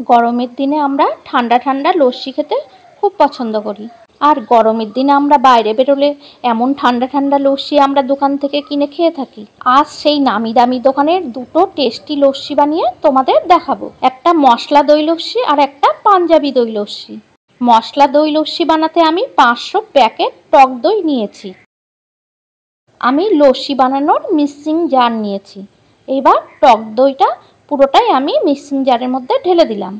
গরমের দিনে আমরা ঠান্ডা ঠান্ডা লস্যি খেতে খুব পছন্দ করি। আর গরমের দিনে আমরা বাইরে বেরোলে এমন ঠান্ডা ঠান্ডা লস্যি আমরা দোকান থেকে কিনে খেয়ে থাকি। আজ সেই নামি দামি দোকানের দুটো টেস্টি লস্যি বানিয়ে তোমাদের দেখাবো। একটা মশলা দই লস্যি আর একটা পাঞ্জাবি দই লস্যি। মশলা দই লস্যি বানাতে আমি 500 প্যাকেট টক দই নিয়েছি। আমি লস্যি বানানোর মিক্সিং জার নিয়েছি। এবার টক দইটা পুরোটাই আমি মিক্সিং জারের মধ্যে ঢেলে দিলাম।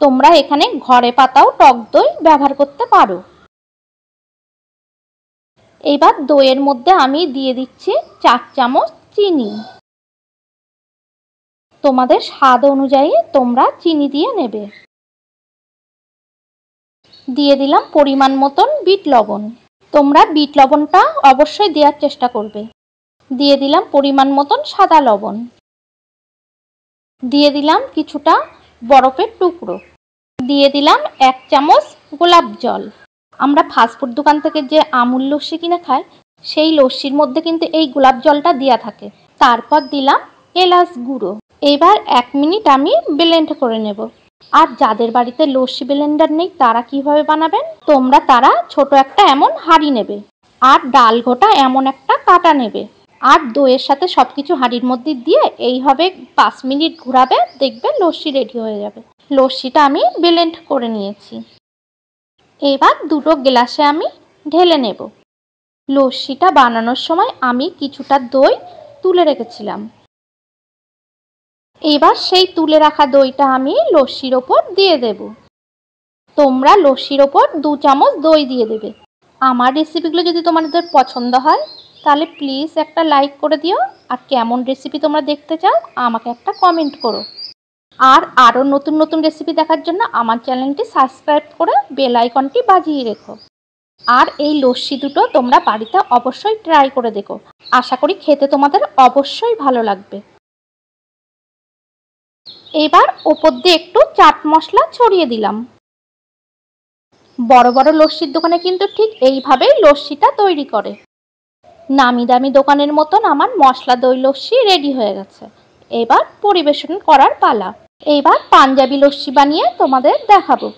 তোমরা এখানে ঘরে পাতাও টক দই ব্যবহার করতে পারো। এবার দইয়ের মধ্যে আমি দিয়ে দিচ্ছি 4 চামচ চিনি। তোমাদের স্বাদ অনুযায়ী তোমরা চিনি দিয়ে নেবে। দিয়ে দিলাম পরিমাণ মতন বিট লবণ। তোমরা বিট লবণটা অবশ্যই দেওয়ার চেষ্টা করবে। দিয়ে দিলাম পরিমাণ মতন সাদা লবণ। দিয়ে দিলাম কিছুটা বরফের টুকরো। দিয়ে দিলাম 1 চামচ গোলাপ জল। আমরা ফাস্টফুড দোকান থেকে যে আমুল লস্যি কিনে খাই সেই লস্যির মধ্যে কিন্তু এই গোলাপ জলটা দেওয়া থাকে। তারপর দিলাম এলাচ গুঁড়ো। এবার 1 মিনিট আমি ব্লেন্ড করে নেব। আর যাদের বাড়িতে লস্যি ব্লেন্ডার নেই তারা কিভাবে বানাবেন, তোমরা তারা ছোট একটা এমন হাঁড়ি নেবে আর ডাল ঘোটা এমন একটা কাটা নেবে আর দইয়ের সাথে সবকিছু হাঁড়ির মধ্যে দিয়ে এইভাবে 5 মিনিট ঘোরাবে, দেখবে লস্যি রেডি হয়ে যাবে। লস্যিটা আমি ব্লেন্ড করে নিয়েছি। এবার দুটো গ্লাসে আমি ঢেলে নেব। লস্যিটা বানানোর সময় আমি কিছুটা দই তুলে রেখেছিলাম। এবার সেই তুলে রাখা দইটা আমি লস্যির ওপর দিয়ে দেব। তোমরা লস্যির ওপর 2 চামচ দই দিয়ে দেবে। আমার রেসিপিগুলো যদি তোমাদের পছন্দ হয় তাহলে প্লিজ একটা লাইক করে দিও। আর কেমন রেসিপি তোমরা দেখতে চাও আমাকে একটা কমেন্ট করো। আর আরও নতুন নতুন রেসিপি দেখার জন্য আমার চ্যানেলটি সাবস্ক্রাইব করে বেল আইকনটি বাজিয়ে রেখো। আর এই লস্যি দুটো তোমরা বাড়িতে অবশ্যই ট্রাই করে দেখো। আশা করি খেতে তোমাদের অবশ্যই ভালো লাগবে। এবার ওপর দিয়ে একটু চাট মশলা ছড়িয়ে দিলাম। বড় বড় লস্যির দোকানে কিন্তু ঠিক এইভাবেই লস্যিটা তৈরি করে। নামি দামি দোকানের মতন আমার মশলা দই লস্যি রেডি হয়ে গেছে। এবার পরিবেশন করার পালা। এবার পাঞ্জাবি লস্যি বানিয়ে তোমাদের দেখাবো।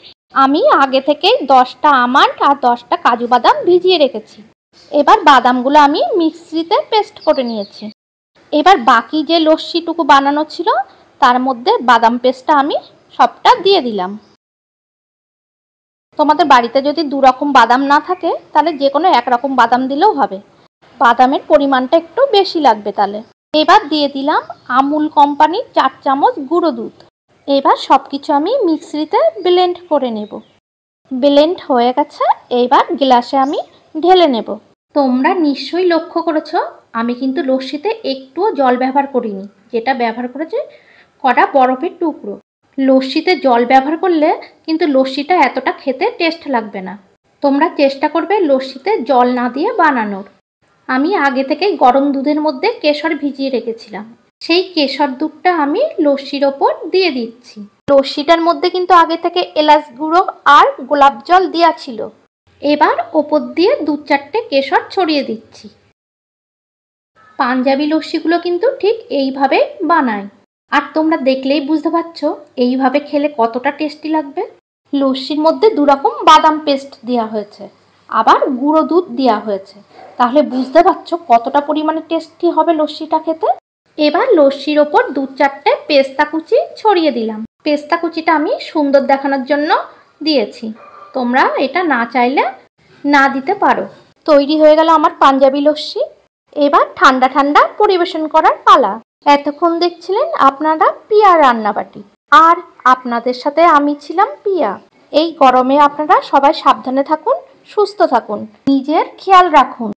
আমি আগে থেকেই 10টা আমন্ড আর 10টা কাজু বাদাম ভিজিয়ে রেখেছি। এবার বাদামগুলো আমি মিক্সিতে পেস্ট করে নিয়েছি। এবার বাকি যে লস্যিটুকু বানানো ছিল তার মধ্যে বাদাম পেস্টটা আমি সবটা দিয়ে দিলাম। তোমাদের বাড়িতে যদি 2 রকম বাদাম না থাকে তাহলে যে কোনো 1 রকম বাদাম দিলেও হবে। বাদামের পরিমাণটা একটু বেশি লাগবে তাহলে। এবার দিয়ে দিলাম আমুল কোম্পানির 4 চামচ গুঁড়ো দুধ। এবার সব কিছু আমি মিক্সিতে ব্লেন্ড করে নেব। ব্লেন্ড হয়ে গেছে। এবার গ্লাসে আমি ঢেলে নেব। তোমরা নিশ্চয়ই লক্ষ্য করেছো আমি কিন্তু লস্যিতে একটুও জল ব্যবহার করিনি, যেটা ব্যবহার করেছি কটা বরফের টুকরো। লস্যিতে জল ব্যবহার করলে কিন্তু লস্যিটা এতটা খেতে টেস্ট লাগবে না। তোমরা চেষ্টা করবে লস্যিতে জল না দিয়ে বানানোর। আমি আগে থেকেই গরম দুধের মধ্যে কেশর ভিজিয়ে রেখেছিলাম। সেই কেশর দুধটা আমি লস্যির ওপর দিয়ে দিচ্ছি। লস্যিটার মধ্যে কিন্তু আগে থেকে এলাচ গুঁড়ো আর গোলাপ জল দেওয়া ছিল। এবার ওপর দিয়ে 2-4টে কেশর ছড়িয়ে দিচ্ছি। পাঞ্জাবি লস্যিগুলো কিন্তু ঠিক এইভাবে বানায়। আর তোমরা দেখলেই বুঝতে পারছো এইভাবে খেলে কতটা টেস্টি লাগবে। লস্যির মধ্যে 2 রকম বাদাম পেস্ট দেওয়া হয়েছে, আবার গুঁড়ো দুধ দেওয়া হয়েছে। তাহলে বুঝতে পারছো কতটা পরিমাণে টেস্টি হবে লস্যিটা খেতে। এবার লস্যির ওপর 2-4টে পেস্তা কুচি ছড়িয়ে দিলাম। পেস্তা কুচিটা আমি সুন্দর দেখানোর জন্য দিয়েছি, তোমরা এটা না চাইলে না দিতে পারো। তৈরি হয়ে গেল আমার পাঞ্জাবি লস্যি। এবার ঠান্ডা ঠান্ডা পরিবেশন করার পালা। এতক্ষণ দেখছিলেন আপনারা পিয়া রান্নাবাটি, আর আপনাদের সাথে আমি ছিলাম পিয়া। এই গরমে আপনারা সবাই সাবধানে থাকুন, সুস্থ থাকুন, নিজের খেয়াল রাখুন।